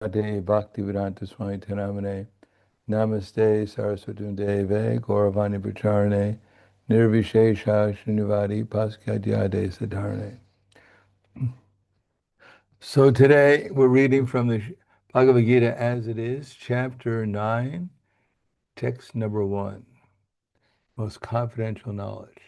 Bhaktivedanta Swami Namane Namaste Saraswati Deve Gauravani Pracharane Nirvishesha Srinivadi Paskadyade Sadharane. So today we're reading from the Bhagavad Gita as it is, chapter 9, text number 1, most confidential knowledge.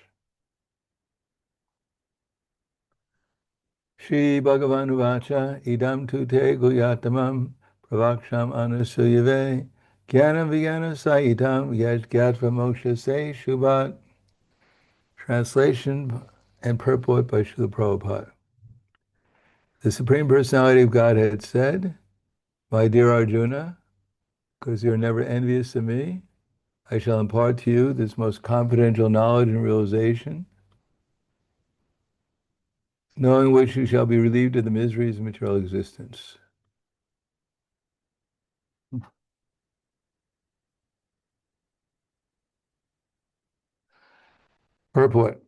Shri Bhagavan Uvacha Idam Tute Guyatamam Pravaksham Anusuyave Jnanam Vijnana Saitam Yad Gyatva Moksha Se Shubhat. Translation and purport by Srila Prabhupada. The Supreme Personality of Godhead said, "My dear Arjuna, because you are never envious of me, I shall impart to you this most confidential knowledge and realization, knowing which you shall be relieved of the miseries of material existence." Purport.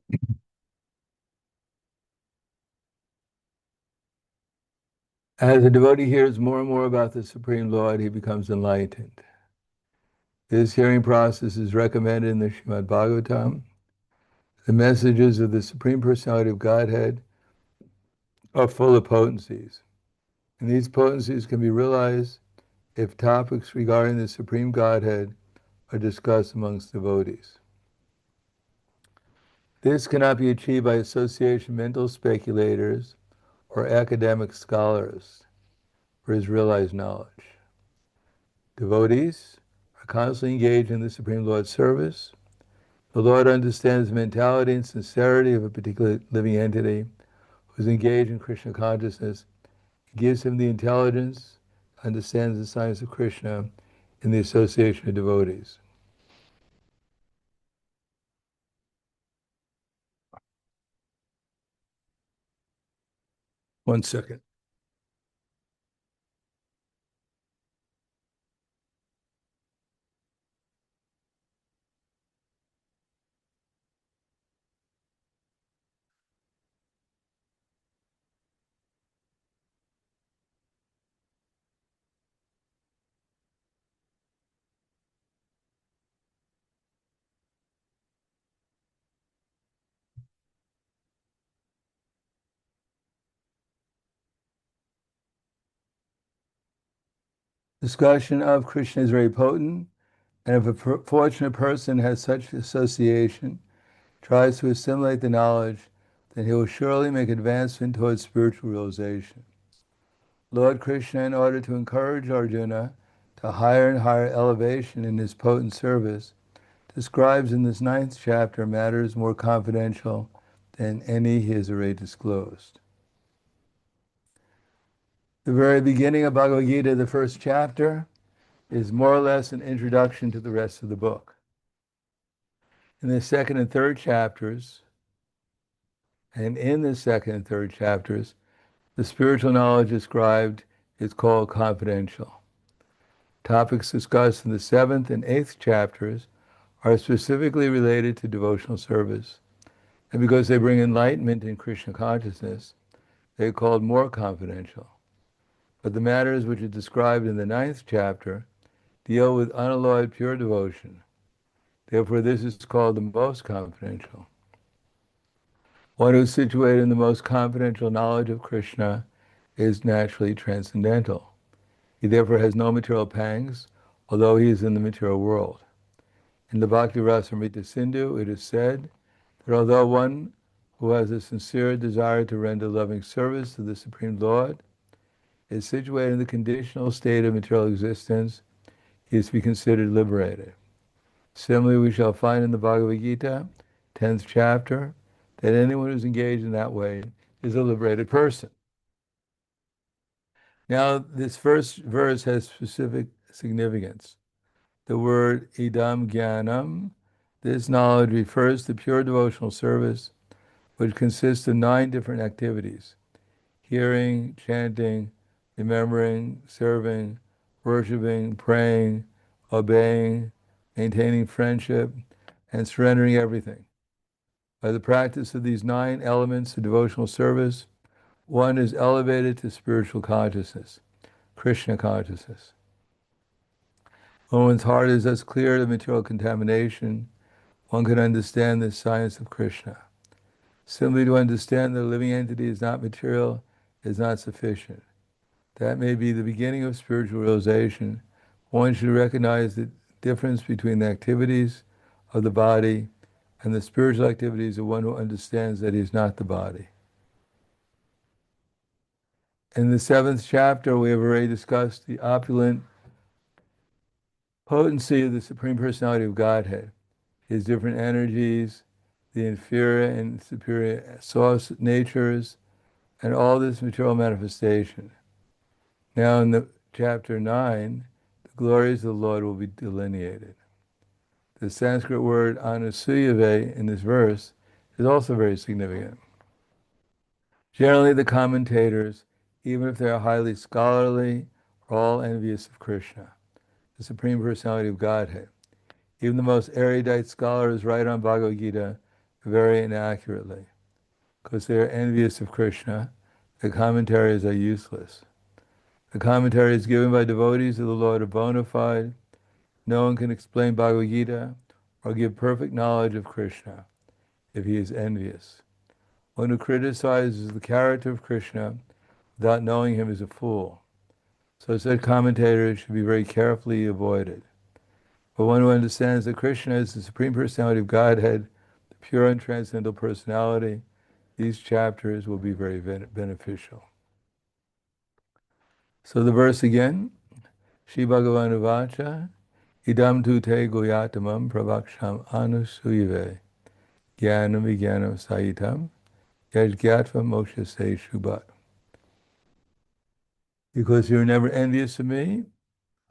As a devotee hears more and more about the Supreme Lord, he becomes enlightened. This hearing process is recommended in the Srimad Bhagavatam. The messages of the Supreme Personality of Godhead are full of potencies. And these potencies can be realized if topics regarding the Supreme Godhead are discussed amongst devotees. This cannot be achieved by association mental speculators or academic scholars for his realized knowledge. Devotees are constantly engaged in the Supreme Lord's service. The Lord understands the mentality and sincerity of a particular living entity who is engaged in Krishna consciousness. He gives him the intelligence, understands the science of Krishna in the association of devotees. One second. Discussion of Krishna is very potent, and if a fortunate person has such association, tries to assimilate the knowledge, then he will surely make advancement towards spiritual realization. Lord Krishna, in order to encourage Arjuna to higher and higher elevation in his potent service, describes in this 9th chapter matters more confidential than any he has already disclosed. The very beginning of Bhagavad Gita, the 1st chapter, is more or less an introduction to the rest of the book. In the 2nd and 3rd chapters, and in the 2nd and 3rd chapters, the spiritual knowledge described is called confidential. Topics discussed in the 7th and 8th chapters are specifically related to devotional service, and because they bring enlightenment in Krishna consciousness, they are called more confidential. But the matters which are described in the 9th chapter deal with unalloyed pure devotion. Therefore, this is called the most confidential. One who is situated in the most confidential knowledge of Krishna is naturally transcendental. He therefore has no material pangs, although he is in the material world. In the Bhakti Rasamrita Sindhu, it is said that although one who has a sincere desire to render loving service to the Supreme Lord is situated in the conditional state of material existence, he is to be considered liberated. Similarly, we shall find in the Bhagavad Gita, 10th chapter, that anyone who's engaged in that way is a liberated person. Now, this first verse has specific significance. The word idam jnanam, this knowledge refers to pure devotional service, which consists of 9 different activities: hearing, chanting, remembering, serving, worshiping, praying, obeying, maintaining friendship, and surrendering everything. By the practice of these 9 elements of devotional service, one is elevated to spiritual consciousness. Krishna consciousness. When one's heart is thus clear of material contamination, one can understand the science of Krishna. Simply to understand that a living entity is not material is not sufficient. That may be the beginning of spiritual realization. One should recognize the difference between the activities of the body and the spiritual activities of one who understands that he is not the body. In the 7th chapter, we have already discussed the opulent potency of the Supreme Personality of Godhead, his different energies, the inferior and superior source natures, and all this material manifestation. Now in the chapter 9, the glories of the Lord will be delineated. The Sanskrit word anusuyave in this verse is also very significant. Generally, the commentators, even if they are highly scholarly, are all envious of Krishna, the Supreme Personality of Godhead. Even the most erudite scholars write on Bhagavad Gita very inaccurately. Because they are envious of Krishna, the commentaries are useless. The commentaries given by devotees of the Lord are bona fide. No one can explain Bhagavad Gita or give perfect knowledge of Krishna if he is envious. One who criticizes the character of Krishna without knowing him is a fool. So said commentators should be very carefully avoided. But one who understands that Krishna is the Supreme Personality of Godhead, the pure and transcendental personality, these chapters will be very beneficial. So the verse again, Shri Bhagavan Uvacha, Idam tu te goyatamam pravaksham anusuyave, jnanam vijnanam sahitam, yajgyatva moksha se shubhat. Because you're never envious of me,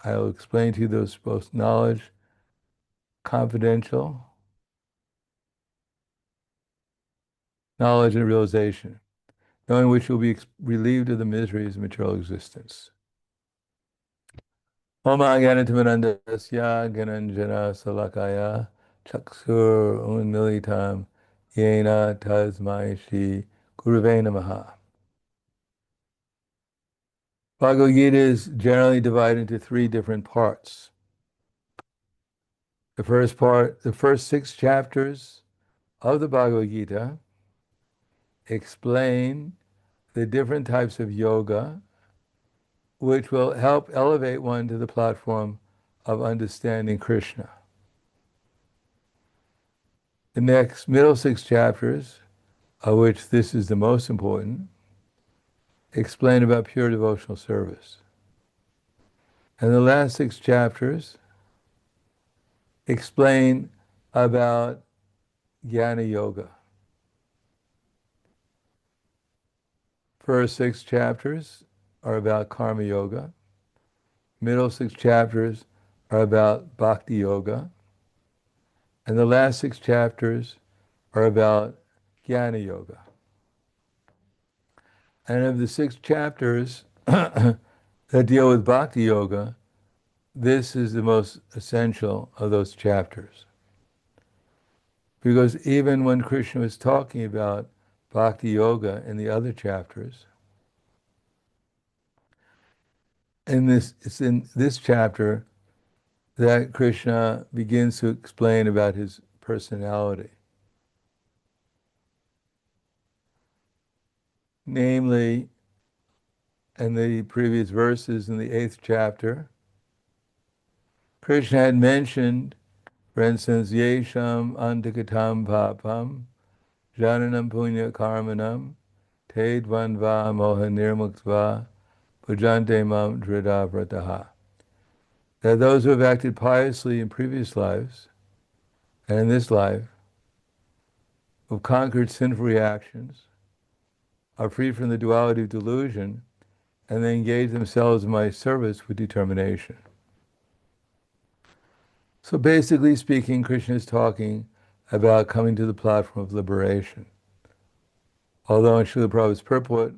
I will explain to you those both knowledge, confidential, knowledge and realization, knowing which you'll be relieved of the miseries of material existence. Om Agyanatimirandasya Gananjana Salakaya Chaksur Unmilitam Yena Tasmai Shri Gurave Namaha. Bhagavad Gita is generally divided into 3 different parts. The first 6 chapters of the Bhagavad Gita explain the different types of yoga which will help elevate one to the platform of understanding Krishna. The next middle 6 chapters, of which this is the most important, explain about pure devotional service. And the last 6 chapters explain about Jnana Yoga. First 6 chapters are about Karma Yoga. Middle 6 chapters are about Bhakti Yoga. And the last 6 chapters are about Jnana Yoga. And of the 6 chapters that deal with Bhakti Yoga, this is the most essential of those chapters. Because even when Krishna was talking about Bhakti Yoga in the other chapters, it's in this chapter that Krishna begins to explain about his personality. Namely, in the previous verses in the 8th chapter, Krishna had mentioned, for instance, Yesham antikatam papam, jananam punya karmanam, te dvandva moha nirmuktva, bhajante mam drida. That those who have acted piously in previous lives, and in this life, who've conquered sinful reactions, are freed from the duality of delusion, and they engage themselves in my service with determination. So basically speaking, Krishna is talking about coming to the platform of liberation. Although in Srila Prabhupada's purport,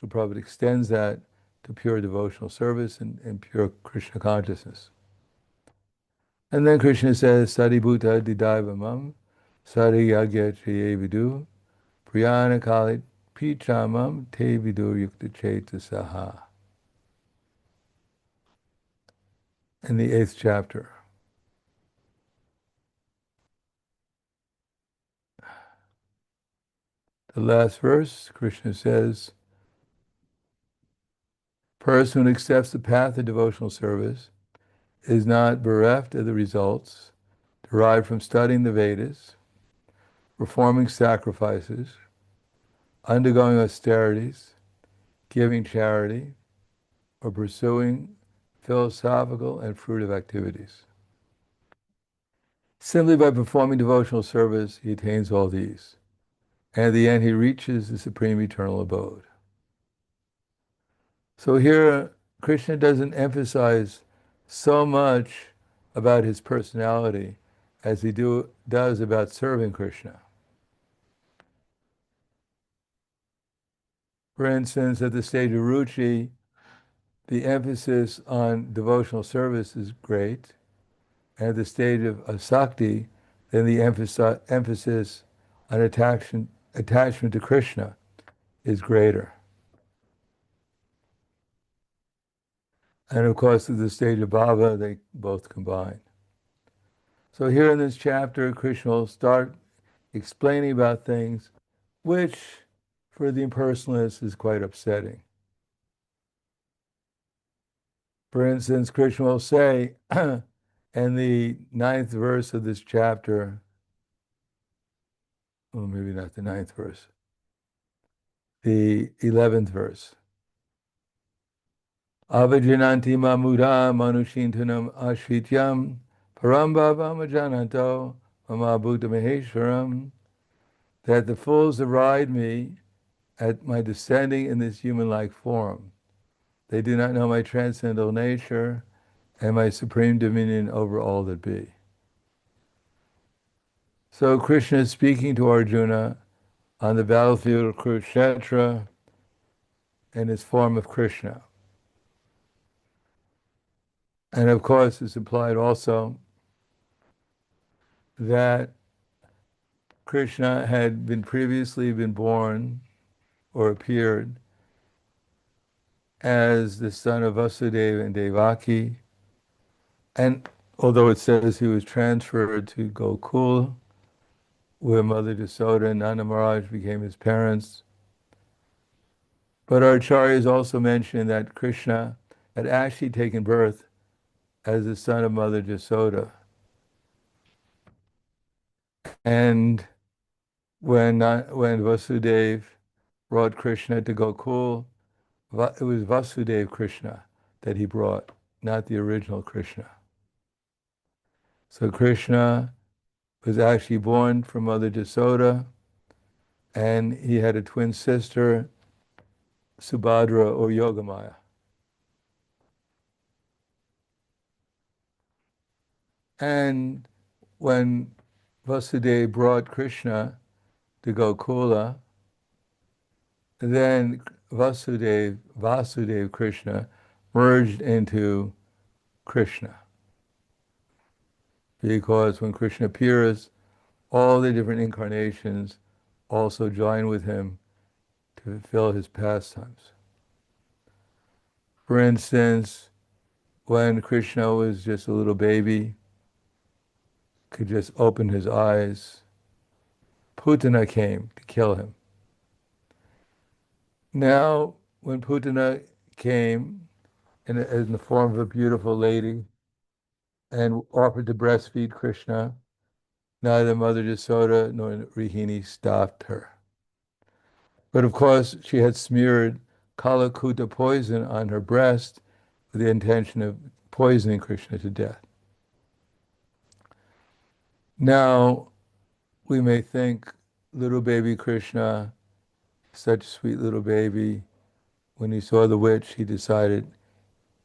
Srila Prabhupada extends that to pure devotional service and pure Krishna consciousness. And then Krishna says, Sadi Bhuta Didaivamam, Sadi Yagya Chaye Vidu, Priyana Kali Pichamam Te Vidur Yukta Cheta Saha. in the 8th chapter. The last verse, Krishna says, person who accepts the path of devotional service is not bereft of the results derived from studying the Vedas, performing sacrifices, undergoing austerities, giving charity, or pursuing philosophical and fruitive activities. Simply by performing devotional service, he attains all these. And at the end, he reaches the supreme eternal abode. So here, Krishna doesn't emphasize so much about his personality as he does about serving Krishna. For instance, at the stage of Ruchi, the emphasis on devotional service is great. And at the stage of Asakti, then the emphasis on attachment to Krishna is greater. And of course, at the stage of Bhava, they both combine. So here in this chapter, Krishna will start explaining about things which, for the impersonalist, is quite upsetting. For instance, Krishna will say in the 9th verse of this chapter, well, maybe not the 9th verse, the 11th verse, Avajananti mamudha manushintanam ashvityam parambhavam ajananto mama buddha maheshwaram, that the fools deride me at my descending in this human-like form. They do not know my transcendental nature and my supreme dominion over all that be. So Krishna is speaking to Arjuna on the battlefield of Kurukshetra in his form of Krishna. And of course, it's implied also that Krishna had previously been born or appeared as the son of Vasudeva and Devaki. And although it says he was transferred to Gokul, where Mother Yasoda and Nanda Maharaj became his parents, but our acharyas also mention that Krishna had actually taken birth as the son of Mother Yasoda. And when Vasudeva brought Krishna to Gokul, it was Vasudeva Krishna that he brought, not the original Krishna. So Krishna was actually born from Mother Yasoda, and he had a twin sister, Subhadra or Yogamaya. And when Vasudeva brought Krishna to Gokula, then Vasudeva Krishna merged into Krishna. Because when Krishna appears, all the different incarnations also join with him to fulfill his pastimes. For instance, when Krishna was just a little baby, could just open his eyes, Putana came to kill him. Now, when Putana came in the form of a beautiful lady and offered to breastfeed Krishna, neither Mother Yasoda nor Rohini stopped her. But of course, she had smeared Kalakuta poison on her breast with the intention of poisoning Krishna to death. Now, we may think, little baby Krishna, such a sweet little baby, when he saw the witch, he decided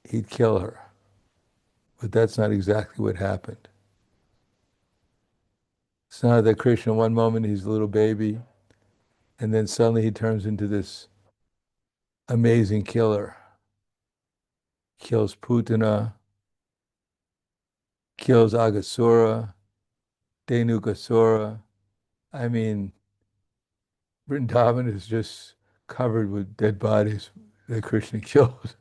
he'd kill her. But that's not exactly what happened. It's not that Krishna, one moment he's a little baby, and then suddenly he turns into this amazing killer. Kills Putana, kills Agasura, Dhenukasura. I mean, Vrindavan is just covered with dead bodies that Krishna killed.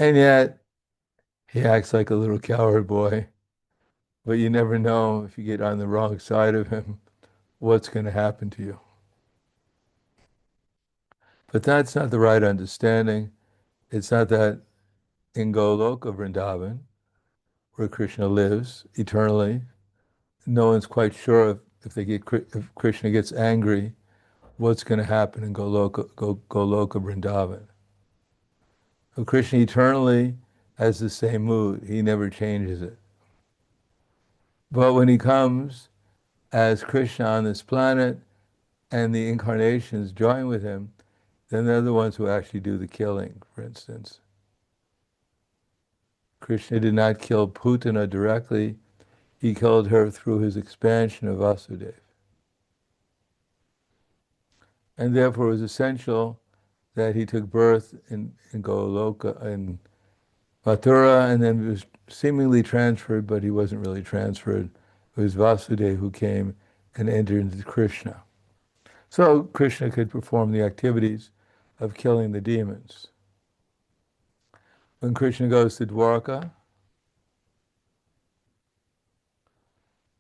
And yet he acts like a little coward boy. But you never know if you get on the wrong side of him, what's going to happen to you. But that's not the right understanding. It's not that in Goloka Vrindavan, where Krishna lives eternally, no one's quite sure if Krishna gets angry, what's going to happen in Goloka Vrindavan. So Krishna eternally has the same mood. He never changes it. But when he comes as Krishna on this planet and the incarnations join with him, then they're the ones who actually do the killing, for instance. Krishna did not kill Putana directly. He killed her through his expansion of Vasudeva. And therefore it was essential that he took birth in Goloka, in Mathura, and then was seemingly transferred, but he wasn't really transferred. It was Vasudeva who came and entered into Krishna. So Krishna could perform the activities of killing the demons. When Krishna goes to Dwarka,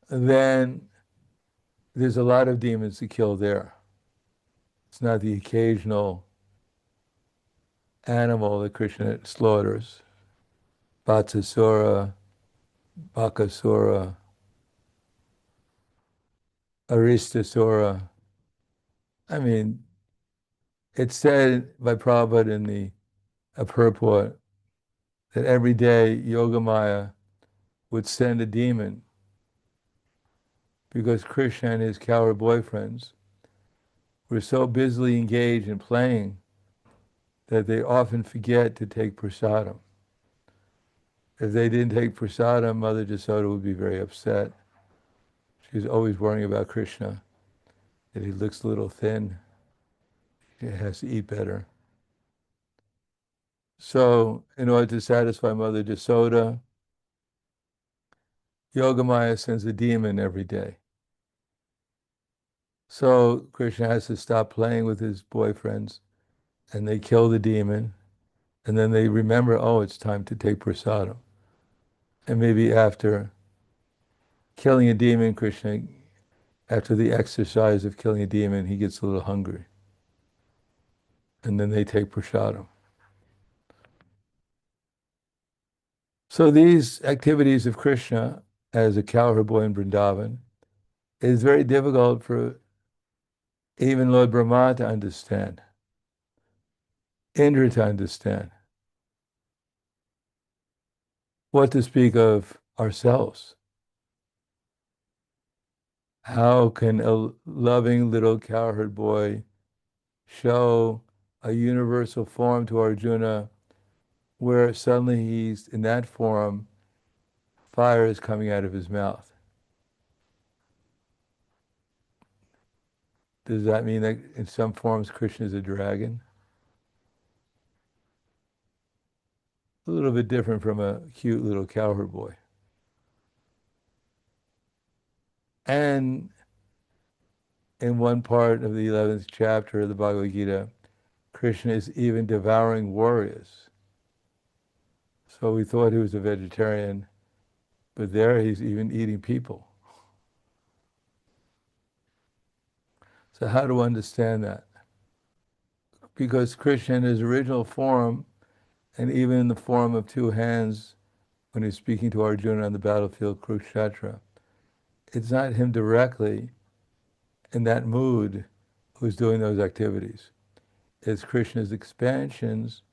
then there's a lot of demons to kill there. It's not the occasional animal that Krishna slaughters. Vatsasura, Bakasura, Aristasura. I mean, it's said by Prabhupada in the purport that every day Yogamaya would send a demon because Krishna and his coward boyfriends were so busily engaged in playing that they often forget to take prasadam. If they didn't take prasadam, Mother Jasoda would be very upset. She was always worrying about Krishna, that he looks a little thin. He has to eat better. So, in order to satisfy Mother Jasoda, Yogamaya sends a demon every day. So, Krishna has to stop playing with his boyfriends, and they kill the demon, and then they remember, oh, it's time to take prasadam. And maybe after killing a demon, Krishna, after the exercise of killing a demon, he gets a little hungry. And then they take prasadam. So these activities of Krishna as a cowherd boy in Vrindavan is very difficult for even Lord Brahma to understand, Indra to understand. What to speak of ourselves? How can a loving little cowherd boy show a universal form to Arjuna where suddenly he's in that form, fire is coming out of his mouth? Does that mean that in some forms Krishna is a dragon? A little bit different from a cute little cowherd boy. And in one part of the 11th chapter of the Bhagavad Gita, Krishna is even devouring warriors. So we thought he was a vegetarian, but there he's even eating people. So how to understand that? Because Krishna in his original form, and even in the form of two hands, when he's speaking to Arjuna on the battlefield, Kurukshetra, it's not him directly in that mood who's doing those activities. It's Krishna's expansions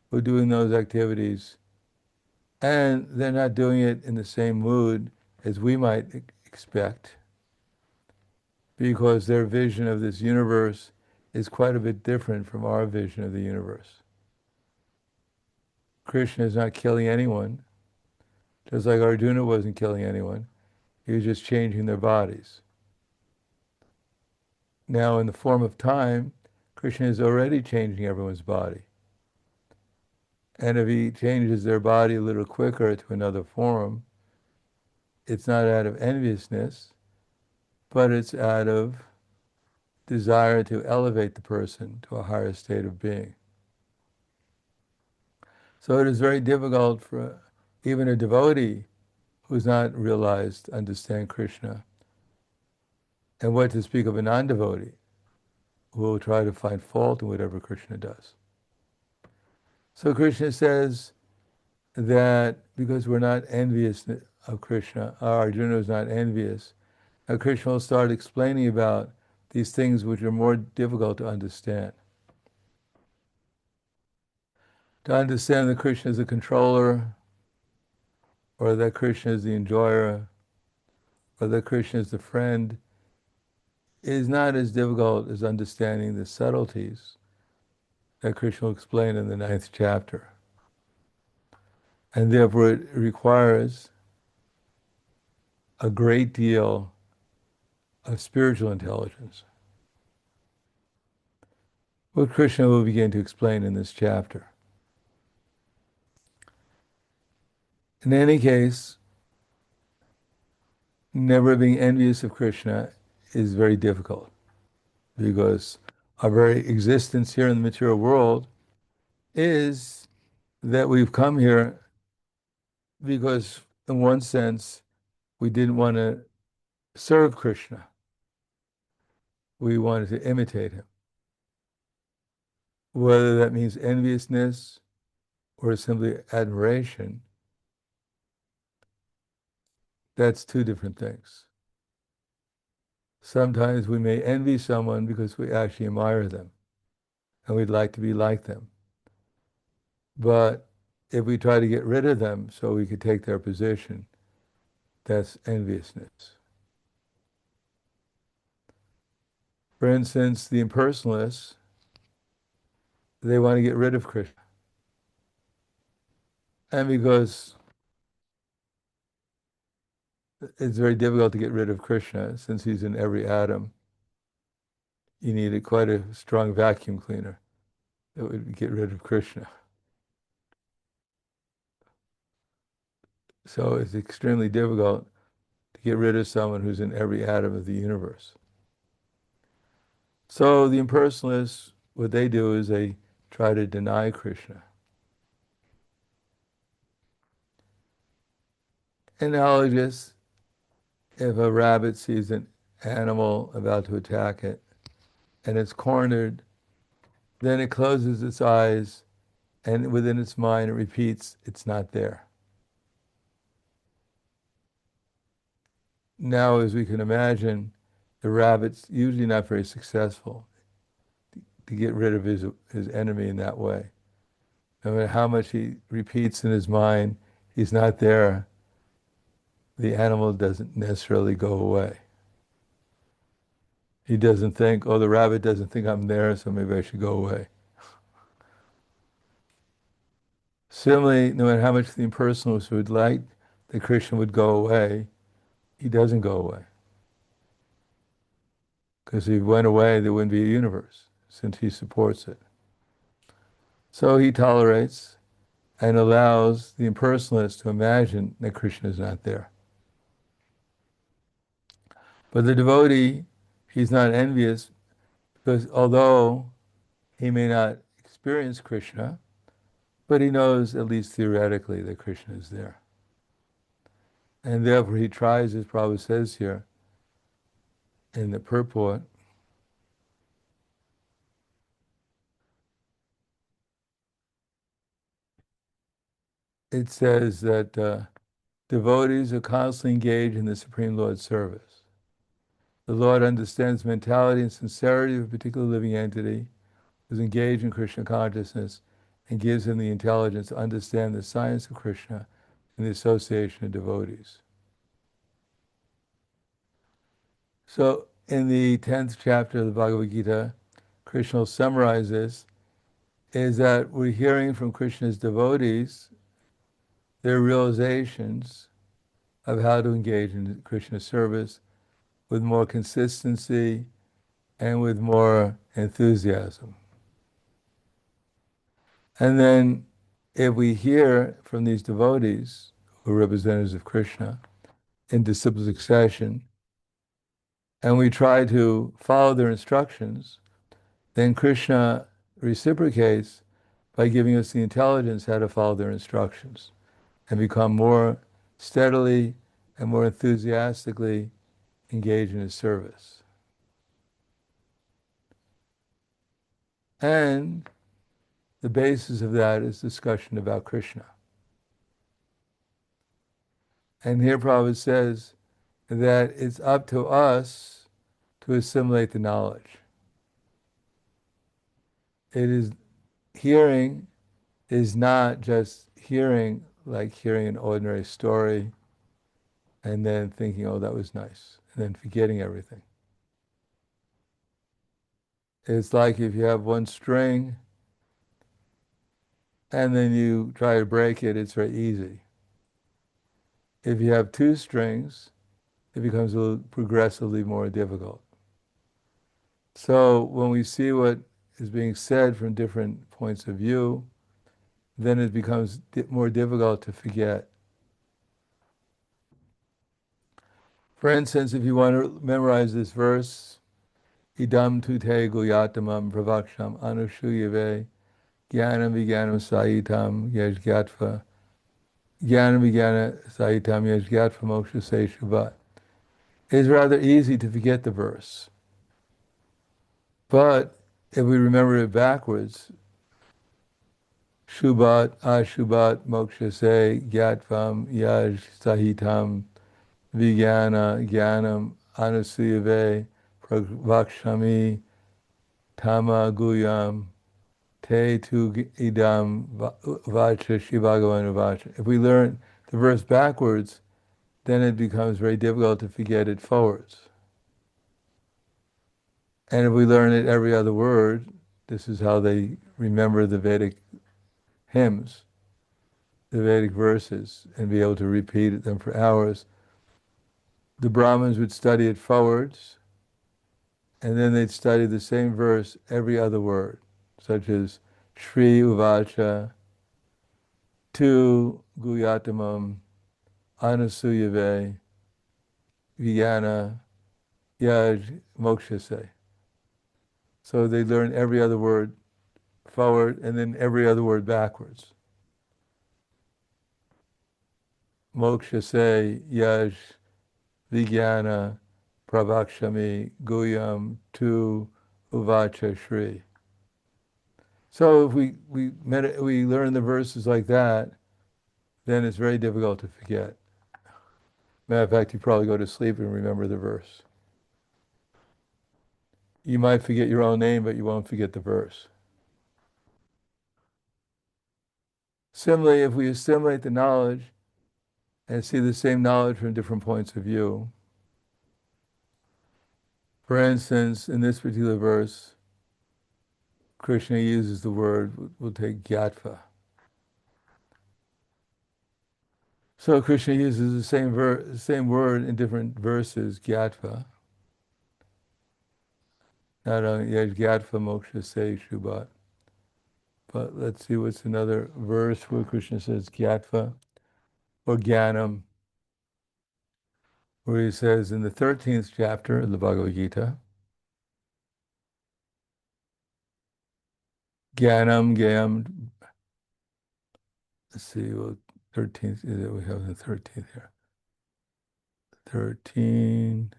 who are doing those activities, and they're not doing it in the same mood as we might expect, because their vision of this universe is quite a bit different from our vision of the universe. Krishna is not killing anyone, just like Arjuna wasn't killing anyone. He was just changing their bodies. Now, in the form of time, Krishna is already changing everyone's body. And if he changes their body a little quicker to another form, it's not out of enviousness, but it's out of desire to elevate the person to a higher state of being. So it is very difficult for even a devotee who's not realized to understand Krishna. And what to speak of a non-devotee who will try to find fault in whatever Krishna does. So Krishna says that because we're not envious of Krishna, Arjuna is not envious, now Krishna will start explaining about these things which are more difficult to understand. To understand that Krishna is a controller, or that Krishna is the enjoyer, or that Krishna is the friend, is not as difficult as understanding the subtleties that Krishna will explain in the 9th chapter. And therefore it requires a great deal of spiritual intelligence, what Krishna will begin to explain in this chapter. In any case, never being envious of Krishna is very difficult because our very existence here in the material world is that we've come here because, in one sense, we didn't want to serve Krishna. We wanted to imitate him. Whether that means enviousness or simply admiration, that's two different things. Sometimes we may envy someone because we actually admire them and we'd like to be like them. But if we try to get rid of them so we could take their position, that's enviousness. For instance, the impersonalists, they want to get rid of Krishna. And because it's very difficult to get rid of Krishna, since he's in every atom, you need quite a strong vacuum cleaner that would get rid of Krishna. So it's extremely difficult to get rid of someone who's in every atom of the universe. So the impersonalists, what they do is they try to deny Krishna. Analogous, if a rabbit sees an animal about to attack it and it's cornered, then it closes its eyes and within its mind it repeats, it's not there. Now, as we can imagine, the rabbit's usually not very successful to get rid of his enemy in that way. No matter how much he repeats in his mind, he's not there, the animal doesn't necessarily go away. He doesn't think, oh, the rabbit doesn't think I'm there, so maybe I should go away. Similarly, no matter how much the impersonalists would like that Krishna would go away, he doesn't go away. Because if he went away, there wouldn't be a universe, since he supports it. So he tolerates and allows the impersonalists to imagine that Krishna is not there. But the devotee, he's not envious because although he may not experience Krishna, but he knows, at least theoretically, that Krishna is there. And therefore he tries, as Prabhupada says here in the purport, it says that devotees are constantly engaged in the Supreme Lord's service. The Lord understands mentality and sincerity of a particular living entity, is engaged in Krishna consciousness, and gives him the intelligence to understand the science of Krishna and the association of devotees. So in the 10th chapter of the Bhagavad Gita, Krishna will summarize this, is that we're hearing from Krishna's devotees their realizations of how to engage in Krishna service with more consistency and with more enthusiasm. And then if we hear from these devotees, who are representatives of Krishna, in disciple succession, and we try to follow their instructions, then Krishna reciprocates by giving us the intelligence how to follow their instructions and become more steadily and more enthusiastically engaged in His service. And the basis of that is discussion about Krishna. And here Prabhupada says that it's up to us to assimilate the knowledge. It is hearing is not just hearing like hearing an ordinary story and then thinking, oh, that was nice, and then forgetting everything. It's like if you have one string and then you try to break it, it's very easy. If you have two strings, it becomes a little progressively more difficult. So when we see what is being said from different points of view, then it becomes more difficult to forget. For instance, if you want to memorize this verse, idam tute guyatamam pravaksham anushuyave jnanam vijnanam sahitam yajgatva jnanam vijnana sahitam yajgatva moksha se shuvat. It's rather easy to forget the verse. But if we remember it backwards, Shubat, Ashubat, Moksha Se, Gyatvam, Yaj, Sahitam, Vijnana, Jnanam, Anusuyave, Pravakshami, Tama Guyam, Te Tu Idam, Vacha, Shivagavan Vacha. If we learn the verse backwards, then it becomes very difficult to forget it forwards. And if we learn it every other word, this is how they remember the Vedic hymns, the Vedic verses, and be able to repeat them for hours. The Brahmins would study it forwards, and then they'd study the same verse every other word, such as Shri Uvacha, Tu Guyatamam, Anusuyave, Vijnana, Yaj, Mokshase. So they learn every other word forward and then every other word backwards. Mokshase, Yaj, Vijnana, Pravakshami, Guyam, Tu, Uvacha, Shri. So if we learn the verses like that, then it's very difficult to forget. Matter of fact, you probably go to sleep and remember the verse. You might forget your own name, but you won't forget the verse. Similarly, if we assimilate the knowledge and see the same knowledge from different points of view, for instance, in this particular verse, Krishna uses the word, we'll take gyatva. So Krishna uses the same word in different verses, gyatva. Not only gyatva moksha se shubat. But let's see what's another verse where Krishna says gyatva or jnanam, where he says in the 13th chapter of the Bhagavad Gita, jnanam gayam. Let's see, well, 13th, we have the 13th here. 13.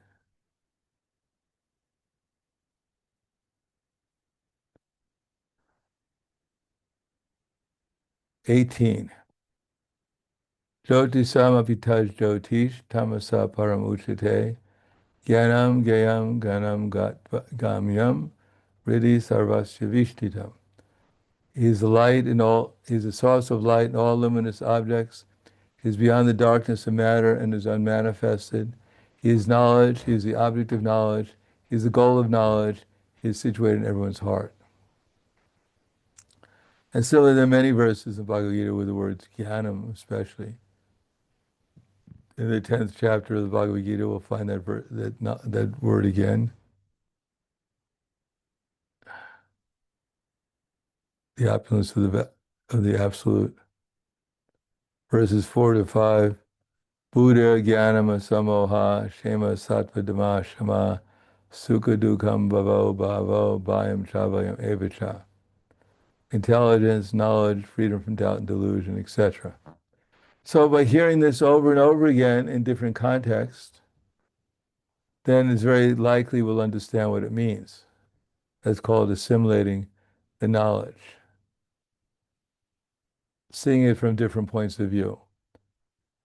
'18. Jyoti samapitaj jyotish tamasa param uchite jnanam gayam ganam gamyam riddhi sarvasya vishtitam. He is the light in all, he is the source of light in all luminous objects. He is beyond the darkness of matter and is unmanifested. He is knowledge, he is the object of knowledge, he is the goal of knowledge, he is situated in everyone's heart. And similarly, there are many verses in Bhagavad Gita with the words jnanam especially. In the 10th chapter of the Bhagavad Gita, we'll find that word again. The opulence of the Absolute. Verses 4 to 5. Buddha jnanama samoha shema sattva dhamma shama sukha dukkam bhavo bhavo bhayam chavayam evacha. intelligence, knowledge, freedom from doubt and delusion, etc. So by hearing this over and over again in different contexts, then it's very likely we'll understand what it means. That's called assimilating the knowledge, seeing it from different points of view.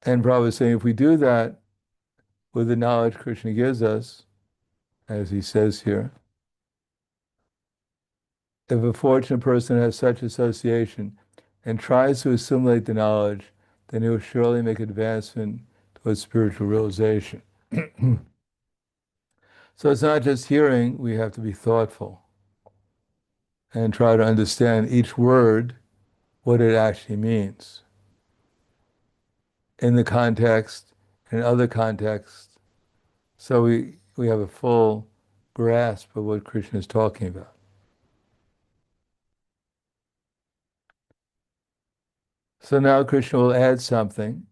And Prabhupada is saying if we do that with the knowledge Krishna gives us, as he says here, if a fortunate person has such association and tries to assimilate the knowledge, then he will surely make advancement towards spiritual realization. So it's not just hearing, we have to be thoughtful and try to understand each word, what it actually means in the context, in other contexts, so we have a full grasp of what Krishna is talking about. So now Krishna will add something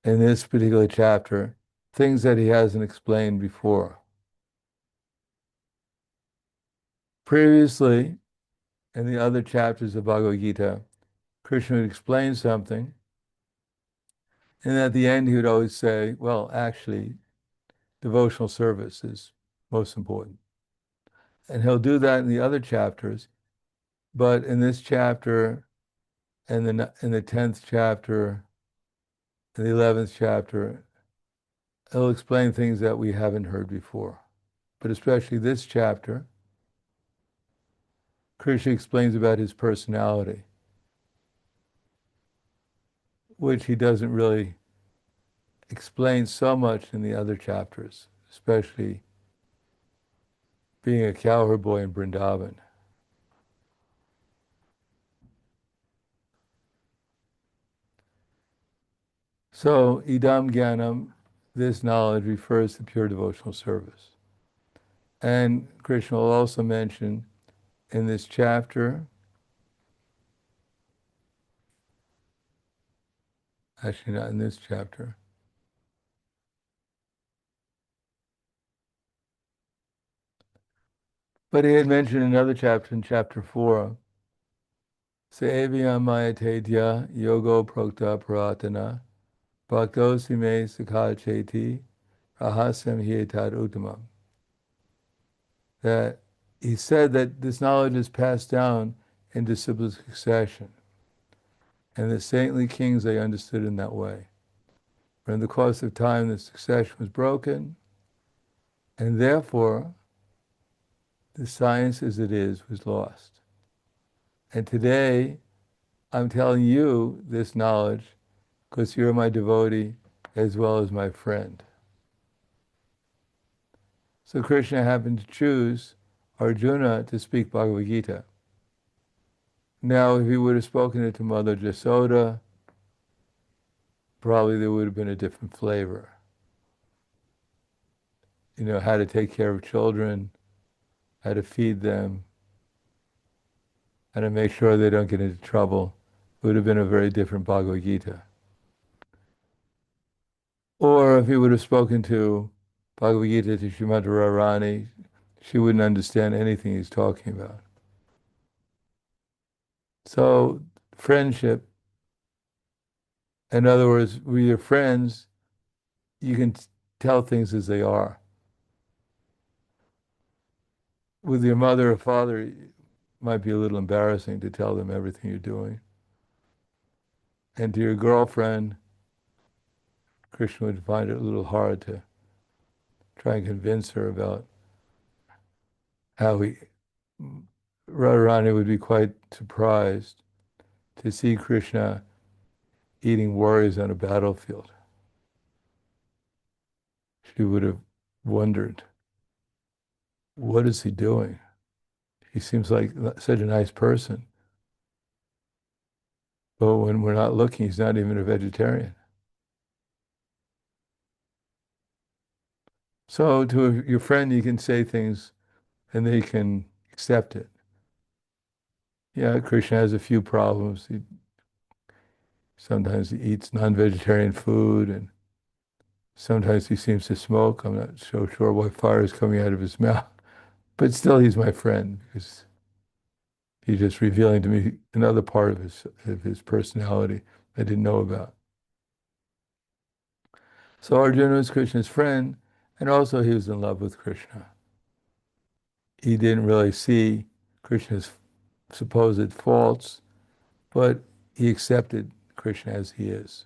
in this particular chapter, things that he hasn't explained before. Previously, in the other chapters of Bhagavad Gita, Krishna would explain something, and at the end he would always say, well, actually, devotional service is most important. And he'll do that in the other chapters, but in this chapter, and in the 10th chapter, in the 11th chapter, he'll explain things that we haven't heard before. But especially this chapter, Krishna explains about his personality, which he doesn't really explain so much in the other chapters, especially being a cowherd boy in Vrindavan. So, idam jnanam, this knowledge refers to pure devotional service. And Krishna will also mention in this chapter, actually not in this chapter, but he had mentioned another chapter in chapter 4, Sevyam mayatedya yogo prokta paratana bhaktosi me sakacheti rahasyam hietad uttamam. That he said that this knowledge is passed down in disciplic succession. And the saintly kings they understood in that way. But in the course of time, the succession was broken, and therefore, the science as it is was lost. And today, I'm telling you this knowledge because you're my devotee as well as my friend. So Krishna happened to choose Arjuna to speak Bhagavad Gita. Now, if he would have spoken it to Mother Jasoda, probably there would have been a different flavor. You know, how to take care of children, how to feed them, how to make sure they don't get into trouble. It would have been a very different Bhagavad Gita. Or if he would have spoken to Bhagavad Gita to Srimati Radharani, she wouldn't understand anything he's talking about. So, friendship, in other words, with your friends, you can tell things as they are. With your mother or father, it might be a little embarrassing to tell them everything you're doing. And to your girlfriend, Krishna would find it a little hard to try and convince her about how Radharani would be quite surprised to see Krishna eating warriors on a battlefield. She would have wondered, what is he doing? He seems like such a nice person. But when we're not looking, he's not even a vegetarian. So to your friend, you can say things and they can accept it. Yeah, Krishna has a few problems. Sometimes he eats non-vegetarian food, and sometimes he seems to smoke. I'm not so sure why fire is coming out of his mouth. But still, he's my friend because He's just revealing to me another part of his personality I didn't know about. So Arjuna was Krishna's friend, and also he was in love with Krishna. He didn't really see Krishna's supposed faults, but he accepted Krishna as he is.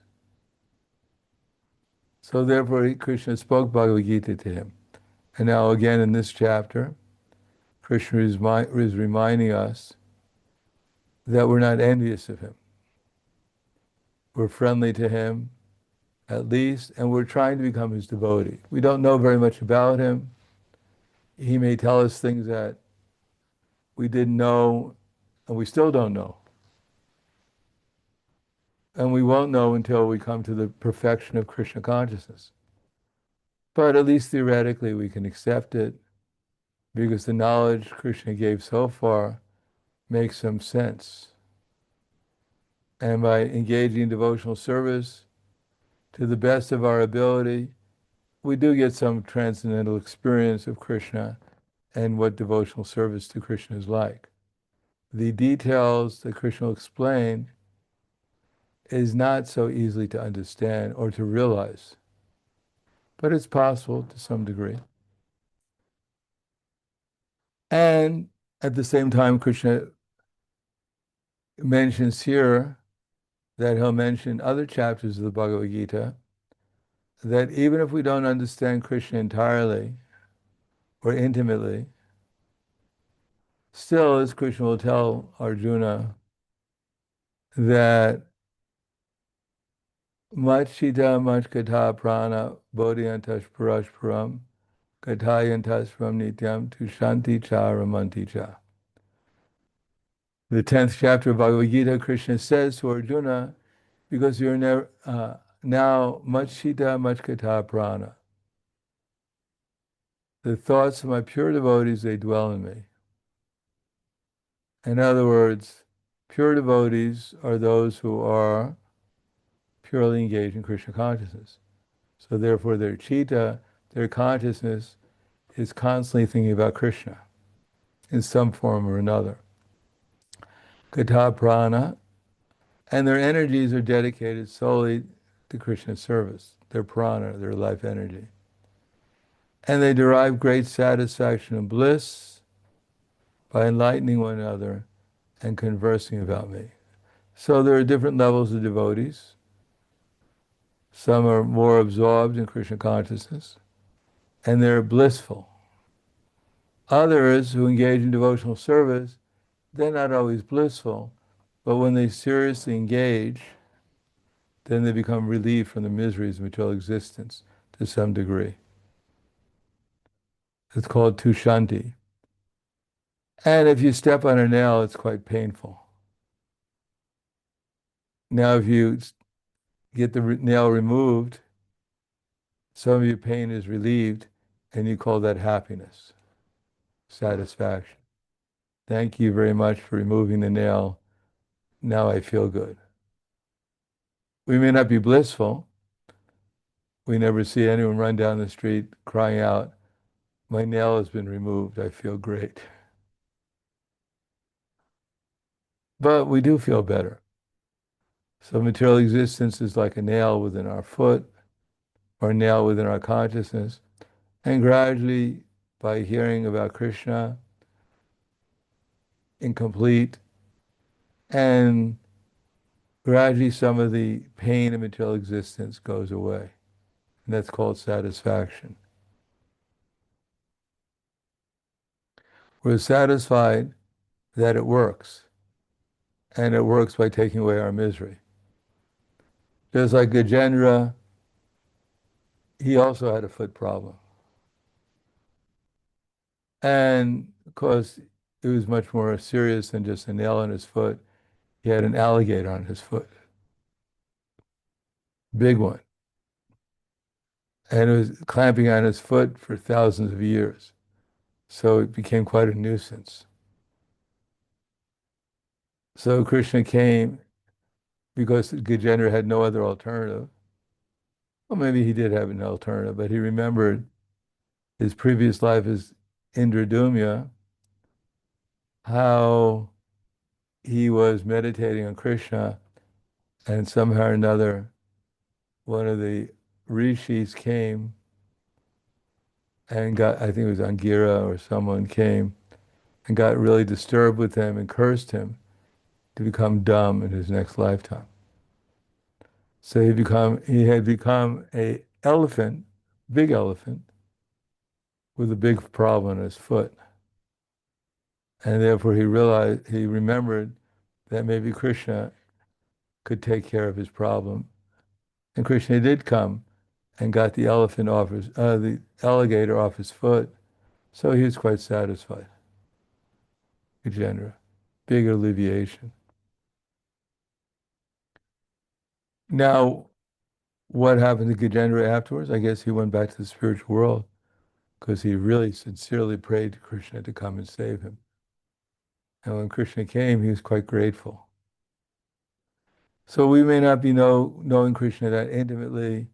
So therefore, Krishna spoke Bhagavad Gita to him. And now again in this chapter, Krishna is reminding us that we're not envious of him. We're friendly to him, at least, and we're trying to become his devotee. We don't know very much about him. He may tell us things that we didn't know, and we still don't know. And we won't know until we come to the perfection of Krishna consciousness. But at least theoretically, we can accept it because the knowledge Krishna gave so far makes some sense. And by engaging in devotional service to the best of our ability, we do get some transcendental experience of Krishna and what devotional service to Krishna is like. The details that Krishna will explain is not so easily to understand or to realize, but it's possible to some degree. And at the same time, Krishna mentions here that he'll mention other chapters of the Bhagavad Gita that even if we don't understand Krishna entirely or intimately, still, as Krishna will tell Arjuna, that Machita Machkata Prana Bodhyantash Parashparam Katayantas from Nityam Tushanti Cha Ramanti Cha. The 10th chapter of Bhagavad Gita, Krishna says to Arjuna, because you're now Machita Machkata Prana. The thoughts of my pure devotees, they dwell in me. In other words, pure devotees are those who are purely engaged in Krishna consciousness. So therefore their chitta, their consciousness, is constantly thinking about Krishna in some form or another. Kata prana, and their energies are dedicated solely to Krishna's service, their prana, their life energy. And they derive great satisfaction and bliss by enlightening one another and conversing about me. So there are different levels of devotees. Some are more absorbed in Krishna consciousness, and they're blissful. Others who engage in devotional service, they're not always blissful, but when they seriously engage, then they become relieved from the miseries of material existence to some degree. It's called tushanti. And if you step on a nail, it's quite painful. Now, if you get the nail removed, some of your pain is relieved, and you call that happiness, satisfaction. Thank you very much for removing the nail. Now I feel good. We may not be blissful. We never see anyone run down the street crying out, my nail has been removed, I feel great. But we do feel better. So material existence is like a nail within our foot or a nail within our consciousness. And gradually, by hearing about Krishna in complete, and gradually some of the pain of material existence goes away. And that's called satisfaction. We're satisfied that it works. And it works by taking away our misery. Just like Gajendra, he also had a foot problem. And of course, it was much more serious than just a nail on his foot. He had an alligator on his foot. Big one. And it was clamping on his foot for thousands of years. So it became quite a nuisance. So Krishna came because Gajendra had no other alternative. Well, maybe he did have an alternative, but he remembered his previous life as Indradumya, how he was meditating on Krishna, and somehow or another, one of the rishis came and got, I think it was Angira or someone came and got really disturbed with him and cursed him to become dumb in his next lifetime. So he had become a elephant, big elephant, with a big problem on his foot. And therefore he remembered that maybe Krishna could take care of his problem. And Krishna did come and got the the alligator off his foot. So he was quite satisfied. Gajendra. Big alleviation. Now, what happened to Gajendra afterwards? I guess he went back to the spiritual world because he really sincerely prayed to Krishna to come and save him. And when Krishna came, he was quite grateful. So we may not be knowing Krishna that intimately,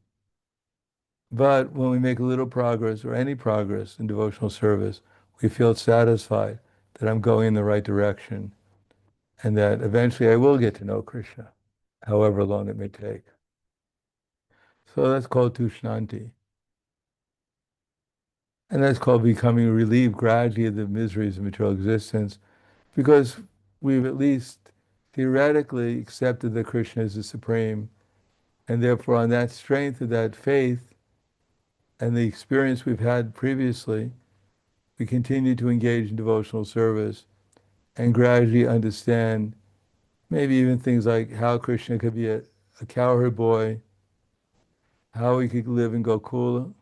but when we make a little progress or any progress in devotional service, we feel satisfied that I'm going in the right direction and that eventually I will get to know Krishna, however long it may take. So that's called Tushnanti. And that's called becoming relieved gradually of the miseries of material existence, because we've at least theoretically accepted that Krishna is the supreme, and therefore on that strength of that faith and the experience we've had previously, we continue to engage in devotional service and gradually understand maybe even things like how Krishna could be a cowherd boy, how he could live in Gokula,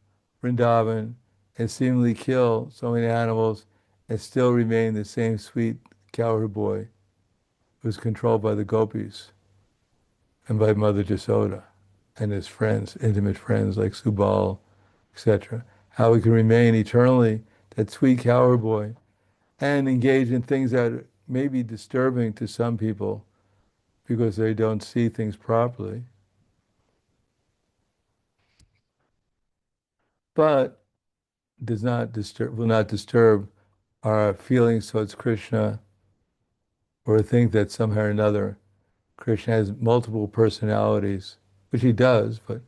Vrindavan, and seemingly kill so many animals and still remain the same sweet cowherd boy who was controlled by the gopis and by Mother Jasoda and his friends, intimate friends like Subal, etc. How he can remain eternally that sweet cowherd boy and engage in things that may be disturbing to some people because they don't see things properly, but will not disturb our feelings towards Krishna or think that somehow or another Krishna has multiple personalities, which he does, but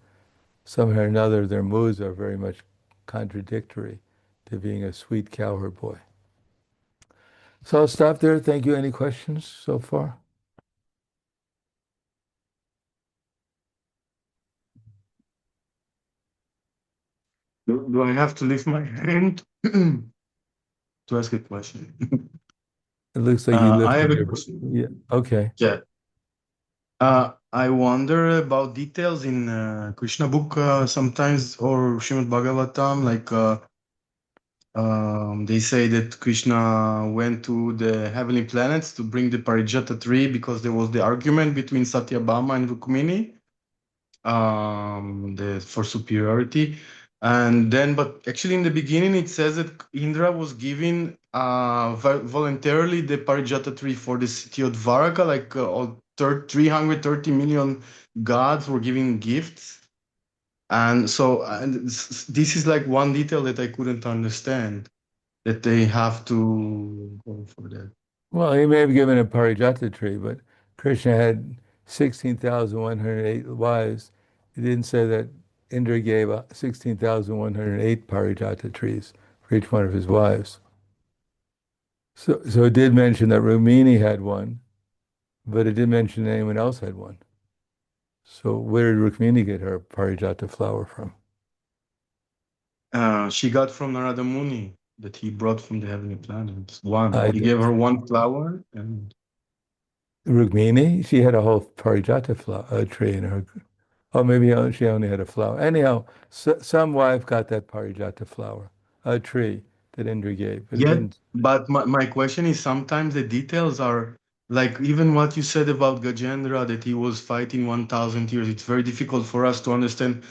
somehow or another their moods are very much contradictory to being a sweet cowherd boy. So I'll stop there. Thank you. Any questions so far? Do I have to lift my hand to ask a question? It looks like you I have lifted a your, question. yeah, okay. Yeah. I wonder about details in Krishna book sometimes or Srimad Bhagavatam, like they say that Krishna went to the heavenly planets to bring the Parijata tree because there was the argument between Satyabhama and Rukmini, for superiority. And then, but actually, in the beginning, it says that Indra was giving voluntarily the Parijata tree for the city of Dvaraka, like all 330 million gods were giving gifts. And so, this is like one detail that I couldn't understand, that they have to go for that. Well, he may have given a Parijata tree, but Krishna had 16,108 wives. He didn't say that Indra gave 16,108 Parijata trees for each one of his wives. So it did mention that Rumini had one, but it didn't mention anyone else had one. So where did Rukmini get her Parijata flower from? She got from Narada Muni that he brought from the heavenly planets. One, I he gave did. her one flower, and Rukmini, she had a whole Parijata flower, tree in her. Oh, maybe she only had a flower. Anyhow, some wife got that Parijata flower, a tree that Indra gave, but it yet. didn't. But my question is, sometimes the details are like even what you said about Gajendra, that he was fighting 1,000 years. It's very difficult for us to understand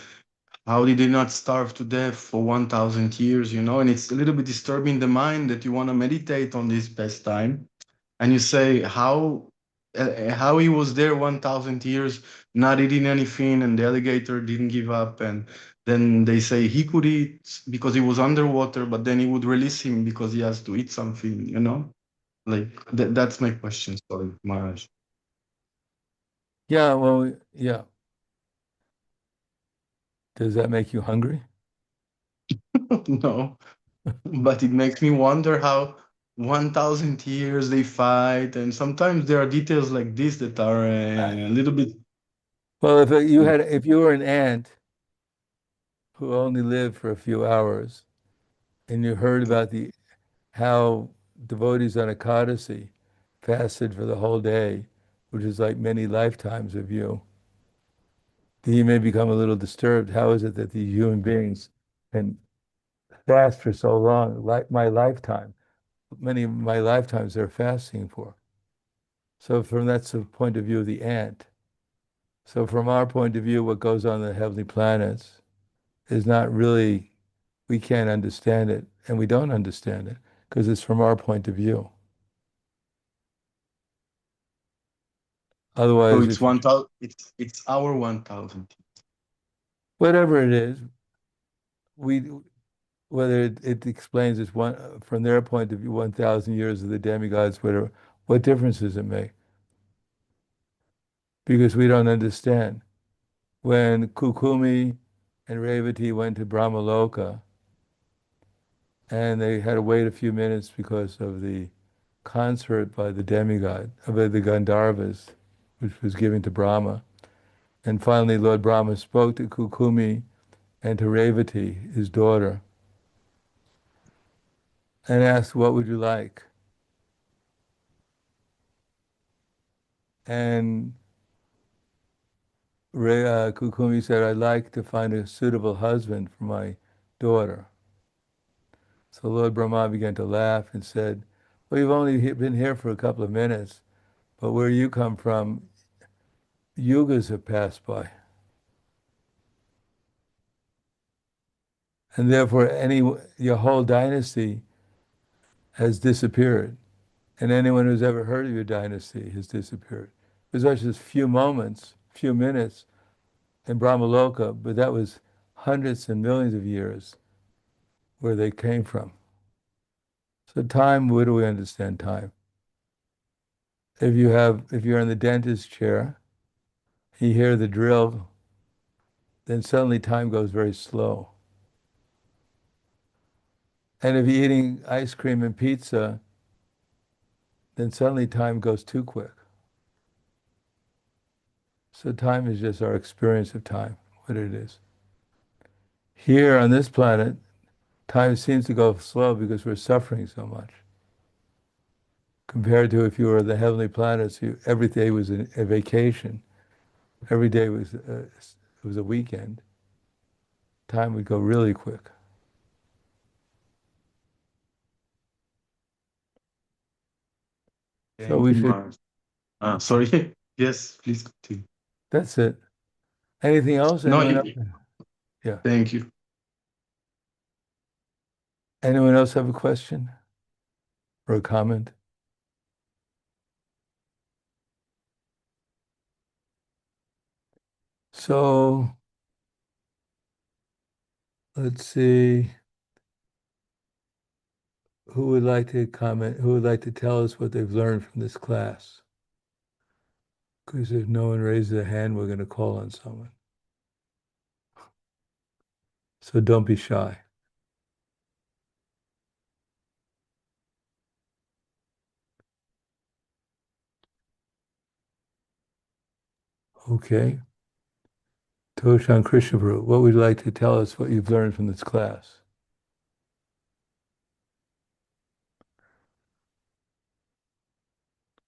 how did he not starve to death for 1,000 years, you know? And it's a little bit disturbing the mind that you want to meditate on this pastime and you say how he was there 1,000 years not eating anything and the alligator didn't give up, and then they say he could eat because he was underwater, but then he would release him because he has to eat something, you know, Like that's my question. Sorry, Maharaj. Yeah, well, yeah. Does that make you hungry? No, but it makes me wonder how 1,000 years they fight, and sometimes there are details like this that are Uh, a little bit. Well, if you were an ant who only lived for a few hours and you heard about the how devotees on Ekadasi fasted for the whole day, which is like many lifetimes of you, then you may become a little disturbed. How is it that these human beings can fast for so long, like my lifetime? Many of my lifetimes they're fasting for. So from that's the point of view of the ant. So from our point of view, what goes on in the heavenly planets is not really, we can't understand it, and we don't understand it because it's from our point of view. So Otherwise, it's if you, 1,000. It's our 1,000. whatever it is, we whether it explains it's one from their point of view, 1,000 years of the demigods, whatever, what difference does it make? Because we don't understand. When Kukumi and Revati went to Brahmaloka, and they had to wait a few minutes because of the concert by the demigod, by the Gandharvas, which was given to Brahma. And finally, Lord Brahma spoke to Kukumi and to Revati, his daughter, and asked, "What would you like?" And Kukumi said, "I'd like to find a suitable husband for my daughter." So Lord Brahma began to laugh and said, "Well, you've only been here for a couple of minutes, but where you come from, yugas have passed by. And therefore your whole dynasty has disappeared. And anyone who's ever heard of your dynasty has disappeared. It was just a few moments, few minutes in Brahmaloka, but that was hundreds and millions of years where they came from. So time, where do we understand time? If you're in the dentist chair, you hear the drill, then suddenly time goes very slow. And if you're eating ice cream and pizza, then suddenly time goes too quick. So time is just our experience of time, what it is. Here on this planet, time seems to go slow because we're suffering so much. Compared to if you were the heavenly planets, every day was a vacation. Every day was a weekend. Time would go really quick. So Thank we you, should, Maharaj. Sorry. Yes, please continue. that's it. Anything else? No, Anyone else? Yeah. thank you. Anyone else have a question or a comment? So let's see. Who would like to comment? Who would like to tell us what they've learned from this class? Because if no one raises a hand, we're going to call on someone. So don't be shy. Okay. Toshan Krishnapuru, what would you like to tell us what you've learned from this class?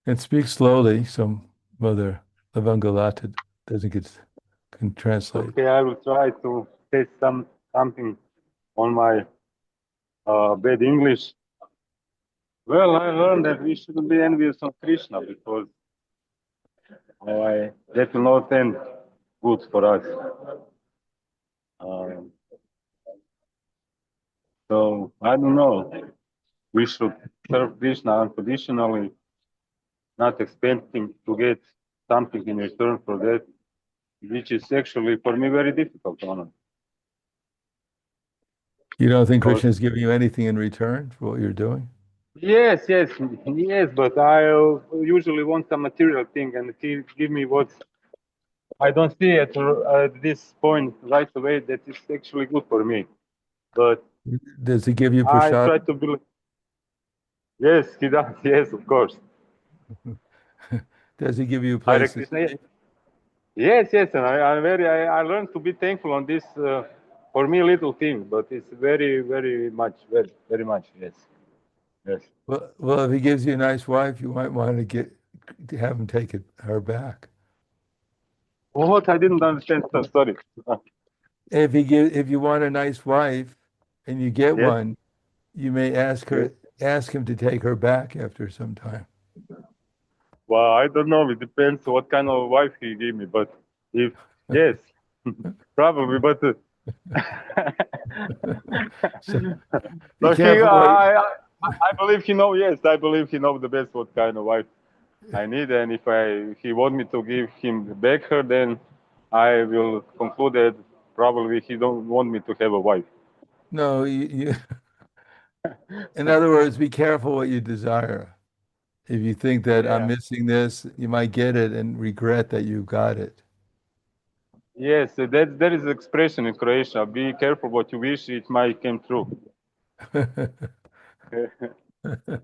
And speak slowly so Mother Lavangalata doesn't get can translate. Okay, I will try to say something on my bad English. Well, I learned that we shouldn't be envious of Krishna because that will not end good for us. Um, so I don't know. We should serve Krishna unconditionally, not expecting to get something in return for that, which is actually for me very difficult, Anna. You don't think Because Krishna is giving you anything in return for what you're doing? Yes, yes, yes. But I usually want some material thing, and he give me what I don't see at this point right away. That is actually good for me. But Does he give you I prashad? try to believe. Yes, he does. Yes, of course. Does he give you Hare places to Krishna. eat? Yes, yes, and I learned to be thankful on this for me little thing, but it's very, very much, very, very much. Yes, yes. Well, if he gives you a nice wife, you might want to have him take her back. What I didn't understand. Sorry. If you want a nice wife and you get Yes, one, you may yes. ask him to take her back after some time. Well, I don't know. It depends what kind of wife he give me, but if yes, probably. But So be but he, careful what I believe he know. Yes, I believe he know the best what kind of wife I need, and if he want me to give him back her, then I will conclude that probably he don't want me to have a wife. no, in other words, be careful what you desire. If you think that I'm Yeah. missing this, you might get it and regret that you got it. Yes, that is the expression in Croatia. Be careful what you wish; it might come true.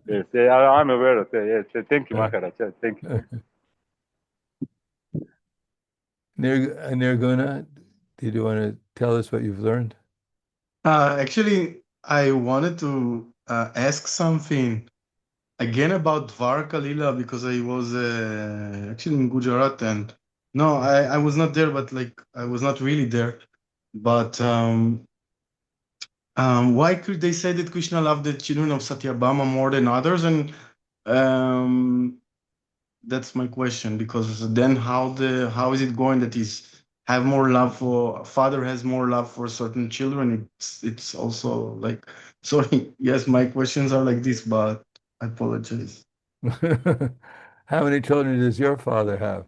Yes, yeah, I'm aware of that. Yes, thank you, Maharaj. Yes, thank you. Nirguna, did you want to tell us what you've learned? Actually, I wanted to ask something again about Dvarka Lila because I was actually in Gujarat and no, I was not there, but like I was not really there. But why could they say that Krishna loved the children of Satyabhama more than others? And um, that's my question because then how is it going that he's have more love for father has more love for certain children? It's also like sorry, yes, my questions are like this, but I apologize. How many children does your father have?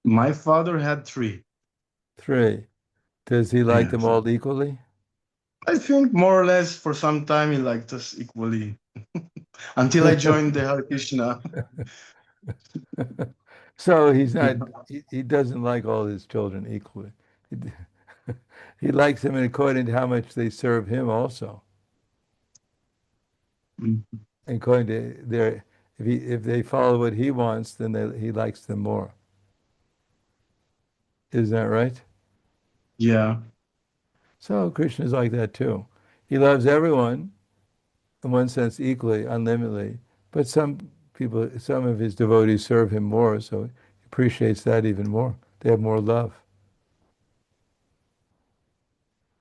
My father had three. Three. Does he like them Yes. all equally? I think more or less for some time he liked us equally until I joined the Hare Krishna. So he doesn't like all his children equally. He, he likes them according to how much they serve him also. Mm. According to if they follow what he wants, then he likes them more. Isn't that right? Yeah. So Krishna is like that too. He loves everyone in one sense equally, unlimitedly, but some of his devotees serve him more, so he appreciates that even more. They have more love.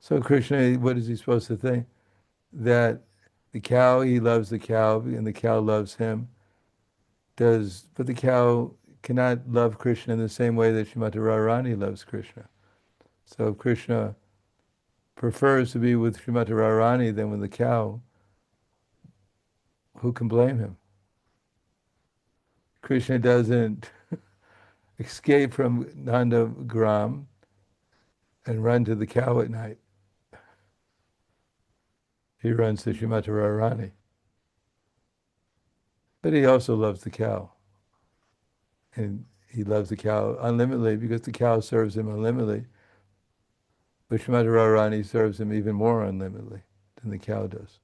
So Krishna, what is he supposed to think? That the cow, he loves the cow, and the cow loves him. But the cow cannot love Krishna in the same way that Srimati Radharani loves Krishna. So if Krishna prefers to be with Srimati Radharani than with the cow, who can blame him? Krishna doesn't escape from Nanda Gram and run to the cow at night. He runs to Srimati Radharani. But he also loves the cow. And he loves the cow unlimitedly because the cow serves him unlimitedly. But Srimati Radharani serves him even more unlimitedly than the cow does.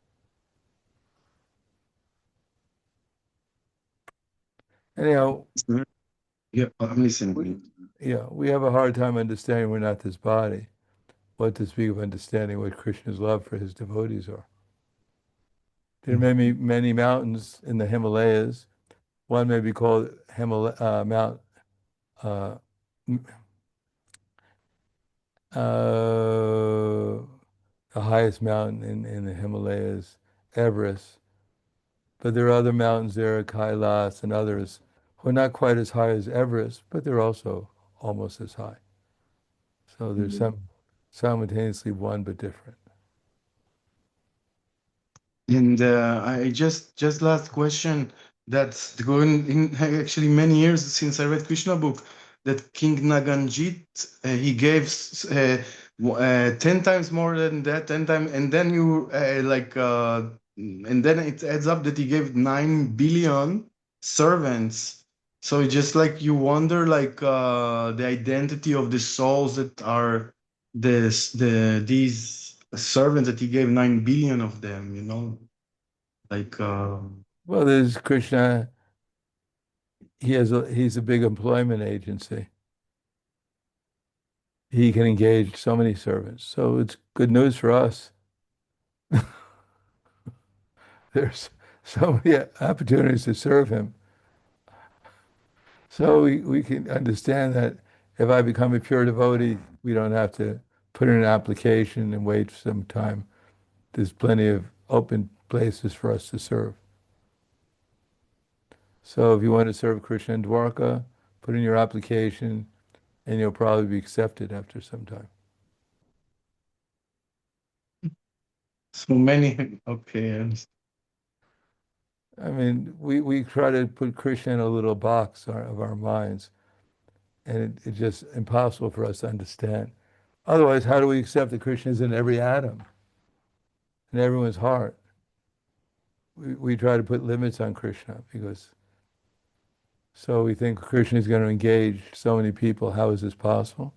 Anyhow, Yeah, I'm we, listening. we have a hard time understanding we're not this body. What to speak of understanding what Krishna's love for his devotees are. There are many mountains in the Himalayas. One may be called Mount uh, the highest mountain in the Himalayas, Everest. But there are other mountains there, Kailas and others, who are not quite as high as Everest, but they're also almost as high. So there's some simultaneously one but different. And I just last question that's going in actually many years since I read Krishna book that King Naganjit he gave 10 times more than that 10 times and then you like and then it adds up that he gave 9 billion servants. So it's just like you wonder, like the identity of the souls that are these servants that he gave 9 billion of them. You know, like Well, there's Krishna. He's a big employment agency. He can engage so many servants. So it's good news for us. There's so many opportunities to serve him. So we can understand that if I become a pure devotee, we don't have to put in an application and wait some time. There's plenty of open places for us to serve. So if you want to serve Krishna in Dwarka, put in your application and you'll probably be accepted after some time. so many. Okay, I understand. I mean, we try to put Krishna in a little box of our minds, and it's just impossible for us to understand. Otherwise, how do we accept that Krishna is in every atom, in everyone's heart? We try to put limits on Krishna because so we think Krishna is going to engage so many people. How is this possible?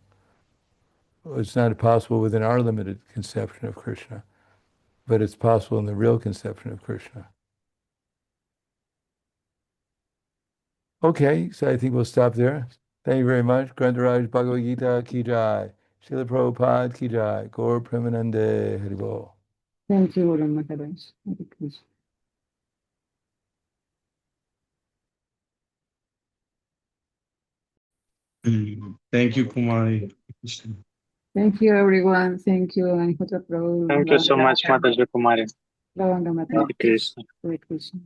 Well, it's not possible within our limited conception of Krishna, but it's possible in the real conception of Krishna. Okay, so I think we'll stop there. Thank you very much. Grantaraj Bhagavad Gita Ki Jai. Srila Prabhupada Ki Jai. Gaur Premanande Haribol. Thank you, Guru Maharaj. Hare Krishna. Thank you, Kumari. Thank you, everyone. Thank you, Anihota Prabhu. Thank you so much, Mataji Kumari. Lavanga Hare Mataji. Krishna. Hare Krishna.